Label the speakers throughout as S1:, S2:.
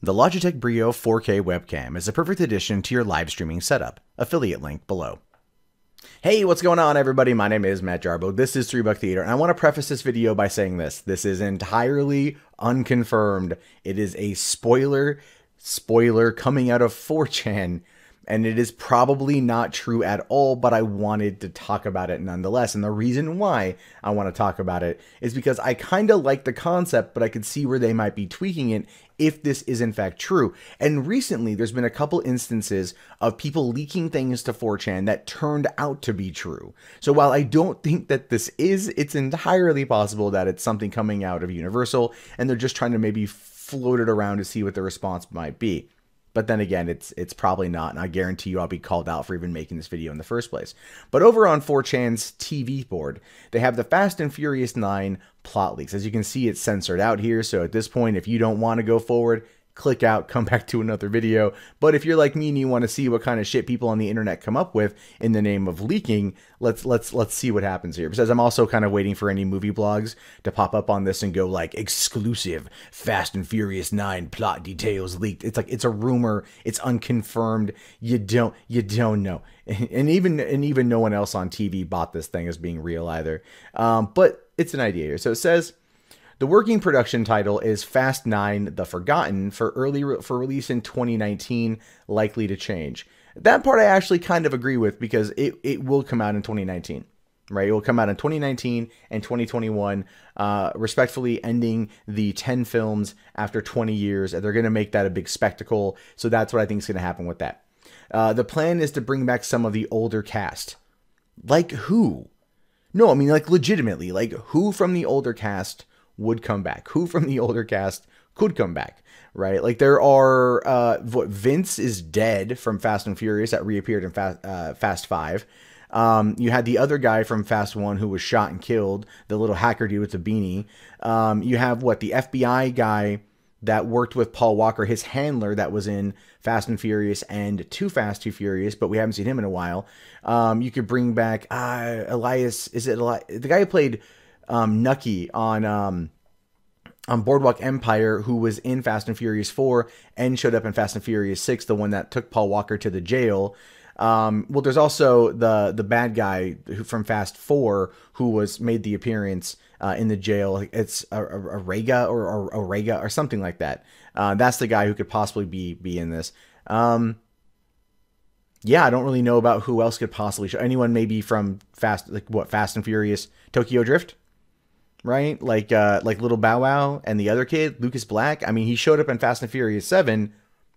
S1: The Logitech Brio 4K webcam is a perfect addition to your live streaming setup. Affiliate link below. Hey, what's going on, everybody? My name is Matt Jarbo. This is 3 Buck Theater, and I want to preface this video by saying this. This is entirely unconfirmed. It is a spoiler coming out of 4chan, and it is probably not true at all, but I wanted to talk about it nonetheless. And the reason why I want to talk about it is because I kind of like the concept, but I could see where they might be tweaking it if this is in fact true. And recently, there's been a couple instances of people leaking things to 4chan that turned out to be true. So while I don't think that this is, it's entirely possible that it's something coming out of Universal, and they're just trying to maybe float it around to see what the response might be. But then again, it's probably not, and I guarantee you I'll be called out for even making this video in the first place. But over on 4chan's TV board, they have the Fast and Furious 9 plot leaks. As you can see, it's censored out here, so at this point, if you don't want to go forward, click out, come back to another video. But if you're like me and you want to see what kind of shit people on the internet come up with in the name of leaking, let's see what happens here. Because I'm also kind of waiting for any movie blogs to pop up on this and go like, exclusive Fast and Furious 9 plot details leaked. It's like, it's a rumor, it's unconfirmed, you don't know. And even no one else on TV bought this thing as being real either. But it's an idea here. So it says, the working production title is Fast 9: The Forgotten for release in 2019, likely to change. That part I actually kind of agree with, because it will come out in 2019, right? It will come out in 2019 and 2021, respectfully ending the 10 films after 20 years. They're going to make that a big spectacle, so that's what I think is going to happen with that. The plan is to bring back some of the older cast. Like who? No, I mean like legitimately, like who from the older cast would come back? Who from the older cast could come back, right? Like there are, Vince is dead from Fast and Furious that reappeared in Fast 5. You had the other guy from Fast 1 who was shot and killed, the little hacker dude with the beanie. You have the FBI guy that worked with Paul Walker, his handler that was in Fast and Furious and Too Fast, Too Furious, but we haven't seen him in a while. You could bring back Elias, the guy who played Nucky on Boardwalk Empire, who was in Fast and Furious 4 and showed up in Fast and Furious 6, the one that took Paul Walker to the jail. Well, there's also the bad guy from Fast 4 who made the appearance in the jail. It's Orega or something like that. That's the guy who could possibly be in this. Yeah, I don't really know about who else could possibly show. Anyone maybe from Fast and Furious Tokyo Drift? Right? Like Little Bow Wow and the other kid, Lucas Black. I mean, he showed up in Fast and Furious 7,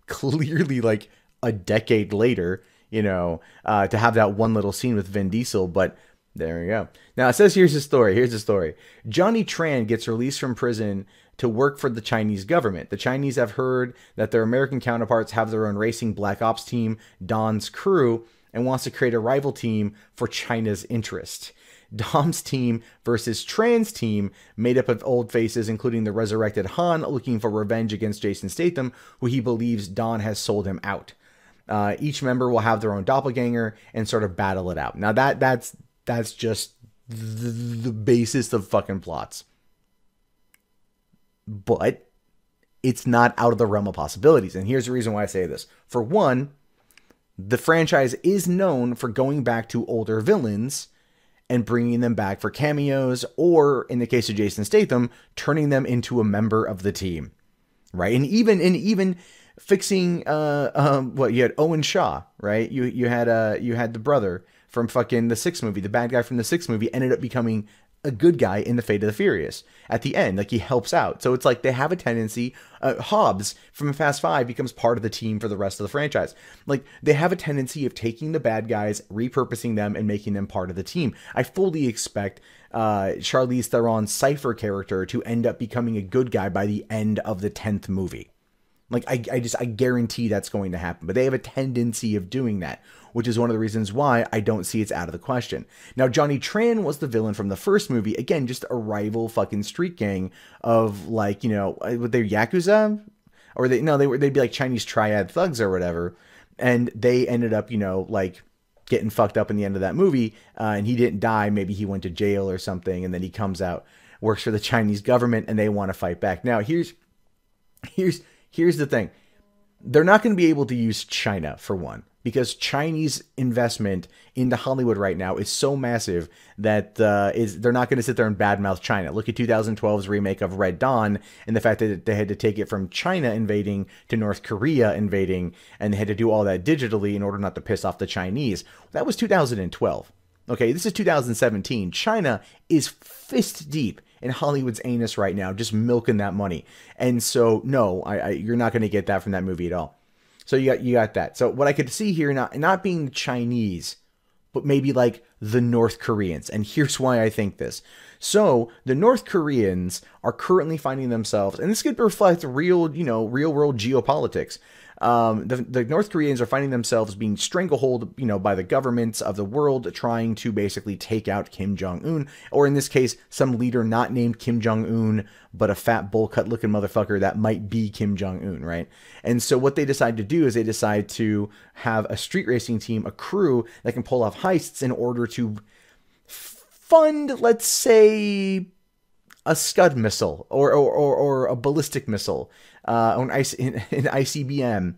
S1: clearly like a decade later, you know, to have that one little scene with Vin Diesel, but there you go. Now it says, here's the story. Johnny Tran gets released from prison to work for the Chinese government. The Chinese have heard that their American counterparts have their own racing black ops team, Don's Crew, and wants to create a rival team for China's interest. Dom's team versus Tran's team, made up of old faces, including the resurrected Han, looking for revenge against Jason Statham, who he believes Don has sold him out. Each member will have their own doppelganger and sort of battle it out. Now that's just the basis of fucking plots. But it's not out of the realm of possibilities. And here's the reason why I say this. For one, the franchise is known for going back to older villains and bringing them back for cameos, or in the case of Jason Statham, turning them into a member of the team, right? And even fixing you had Owen Shaw, right? You had the brother from fucking the 6th movie, the bad guy from the 6th movie, ended up becoming a good guy in the Fate of the Furious at the end. Like, he helps out. So it's like they have a tendency, Hobbs from Fast 5 becomes part of the team for the rest of the franchise. Like, they have a tendency of taking the bad guys, repurposing them, and making them part of the team. I fully expect Charlize Theron's Cypher character to end up becoming a good guy by the end of the 10th movie. Like, I guarantee that's going to happen. But they have a tendency of doing that, which is one of the reasons why I don't see it's out of the question. Now, Johnny Tran was the villain from the first movie. Again, just a rival fucking street gang of, like, you know, were they Yakuza? Or they'd be like Chinese triad thugs or whatever. And they ended up, you know, like getting fucked up in the end of that movie. And he didn't die. Maybe he went to jail or something. And then he comes out, works for the Chinese government, and they want to fight back. Now, here's here's the thing. They're not going to be able to use China, for one, because Chinese investment into Hollywood right now is so massive that they're not going to sit there and badmouth China. Look at 2012's remake of Red Dawn and the fact that they had to take it from China invading to North Korea invading, and they had to do all that digitally in order not to piss off the Chinese. That was 2012. Okay, this is 2017. China is fist deep in Hollywood's anus right now, just milking that money. And so, no, you're not going to get that from that movie at all. So you got that. So what I could see here, not being the Chinese, but maybe like the North Koreans. And here's why I think this. So the North Koreans are currently finding themselves, and this could reflect real world geopolitics. The North Koreans are finding themselves being stranglehold, by the governments of the world, trying to basically take out Kim Jong-un, or in this case, some leader not named Kim Jong-un, but a fat bowl cut looking motherfucker that might be Kim Jong-un, right? And so what they decide to do is they decide to have a street racing team, a crew that can pull off heists in order to fund, let's say, a Scud missile or a ballistic missile, an ICBM,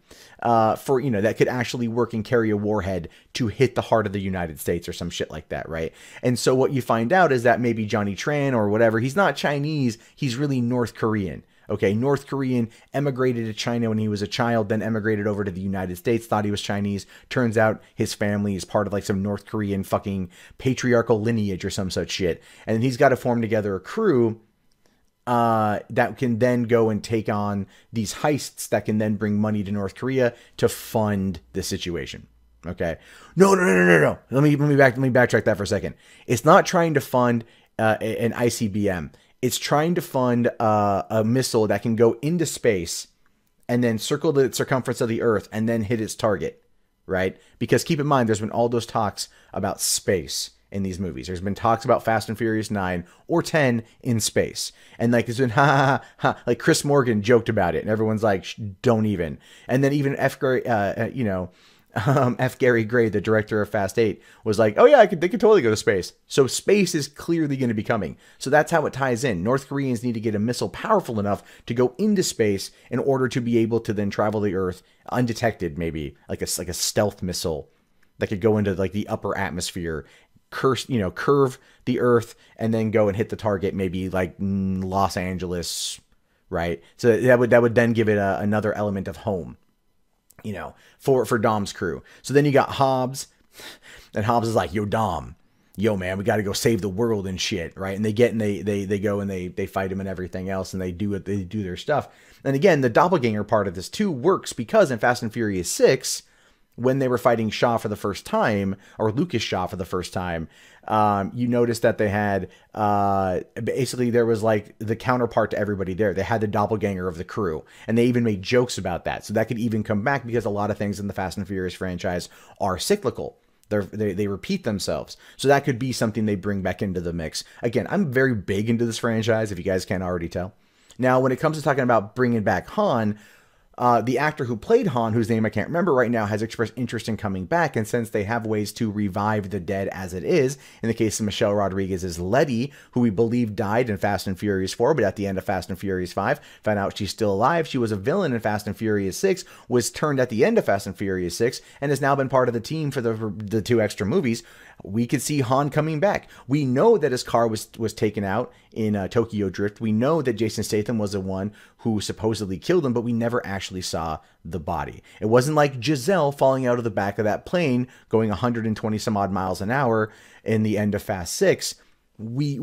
S1: for, that could actually work and carry a warhead to hit the heart of the United States or some shit like that, right? And so what you find out is that maybe Johnny Tran or whatever, he's not Chinese, he's really North Korean. Okay, North Korean, emigrated to China when he was a child, then emigrated over to the United States, thought he was Chinese. Turns out his family is part of like some North Korean fucking patriarchal lineage or some such shit. And he's got to form together a crew that can then go and take on these heists that can then bring money to North Korea to fund the situation. Okay. No. Let me backtrack that for a second. It's not trying to fund an ICBM. It's trying to fund a missile that can go into space and then circle the circumference of the Earth and then hit its target, right? Because keep in mind, there's been all those talks about space in these movies. There's been talks about Fast and Furious 9 or 10 in space. And like, it's been, like Chris Morgan joked about it and everyone's like, don't even. And then even F. Gary Gray, the director of Fast 8, was like, oh yeah, they could totally go to space. So space is clearly going to be coming. So that's how it ties in. North Koreans need to get a missile powerful enough to go into space in order to be able to then travel the Earth undetected, maybe like a stealth missile that could go into like the upper atmosphere, curve the Earth, and then go and hit the target, maybe like Los Angeles, right? So that would then give it another element of home, for Dom's crew. So then you got Hobbs, and Hobbs is like, yo, Dom, yo, man, we got to go save the world and shit, right? And they go and they fight him and everything else, and they do their stuff. And again, the doppelganger part of this too works because in Fast and Furious 6, when they were fighting Shaw for the first time, or Lucas Shaw for the first time, you noticed that they had, basically there was like the counterpart to everybody there. They had the doppelganger of the crew, and they even made jokes about that. So that could even come back because a lot of things in the Fast and Furious franchise are cyclical. They repeat themselves. So that could be something they bring back into the mix. Again, I'm very big into this franchise, if you guys can't already tell. Now, when it comes to talking about bringing back Han, the actor who played Han, whose name I can't remember right now, has expressed interest in coming back. And since they have ways to revive the dead as it is, in the case of Michelle Rodriguez's Letty, who we believe died in Fast and Furious 4, but at the end of Fast and Furious 5, found out she's still alive. She was a villain in Fast and Furious 6, was turned at the end of Fast and Furious 6, and has now been part of the team for the 2 extra movies. We could see Han coming back. We know that his car was taken out in Tokyo Drift. We know that Jason Statham was the one who supposedly killed him, but we never actually saw the body. It wasn't like Giselle falling out of the back of that plane going 120 some odd miles an hour in the end of Fast 6. We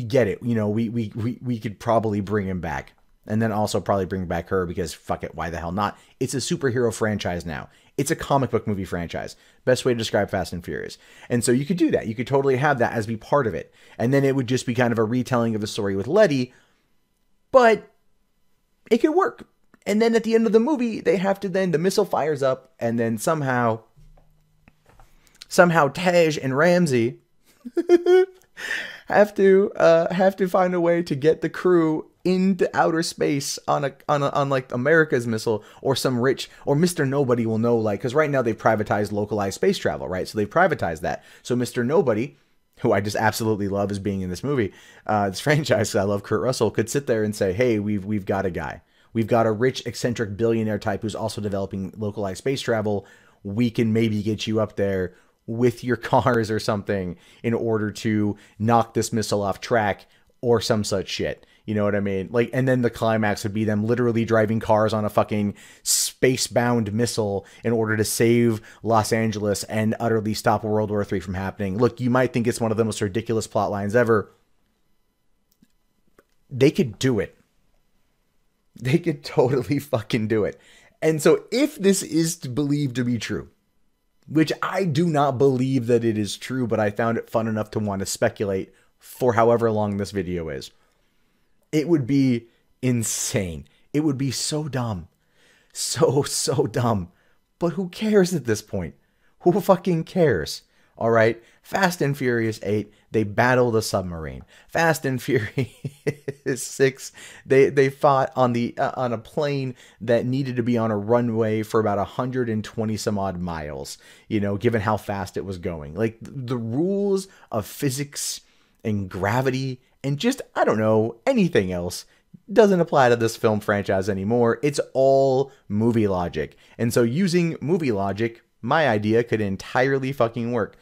S1: get it. We could probably bring him back. And then also probably bring back her because fuck it, why the hell not? It's a superhero franchise now. It's a comic book movie franchise. Best way to describe Fast and Furious. And so you could do that. You could totally have that as be part of it. And then it would just be kind of a retelling of the story with Letty. But it could work. And then at the end of the movie, they have to then, the missile fires up, and then somehow Tej and Ramsey have to find a way to get the crew into outer space on like America's missile or some rich, or Mr. Nobody will know, like, because right now they've privatized localized space travel, right? So they've privatized that. So Mr. Nobody, who I just absolutely love as being in this movie, this franchise, I love Kurt Russell, could sit there and say, hey, we've got a guy. we've got a rich, eccentric billionaire type who's also developing localized space travel. We can maybe get you up there with your cars or something in order to knock this missile off track or some such shit. You know what I mean? Like, and then the climax would be them literally driving cars on a fucking space-bound missile in order to save Los Angeles and utterly stop World War III from happening. Look, you might think it's one of the most ridiculous plot lines ever. They could do it. They could totally fucking do it. And so if this is believed to be true, which I do not believe that it is true, but I found it fun enough to want to speculate for however long this video is, it would be insane. It would be so dumb. So dumb. But who cares at this point? Who fucking cares? All right. Fast and Furious 8, they battled a submarine. Fast and Furious 6, they fought on a plane that needed to be on a runway for about 120 some odd miles, you know, given how fast it was going. Like, the rules of physics and gravity and just, I don't know, anything else doesn't apply to this film franchise anymore. It's all movie logic. And so using movie logic, my idea could entirely fucking work.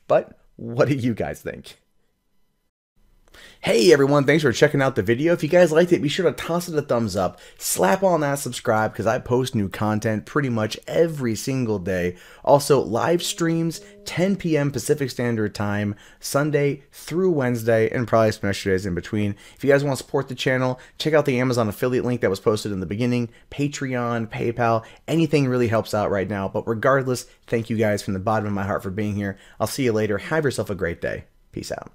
S1: But what do you guys think? Hey everyone, thanks for checking out the video. If you guys liked it, be sure to toss it a thumbs up, slap on that subscribe because I post new content pretty much every single day. Also, live streams 10 p.m. Pacific Standard Time, Sunday through Wednesday, and probably some extra days in between. If you guys want to support the channel, check out the Amazon affiliate link that was posted in the beginning, Patreon, PayPal, anything really helps out right now. But regardless, thank you guys from the bottom of my heart for being here. I'll see you later. Have yourself a great day. Peace out.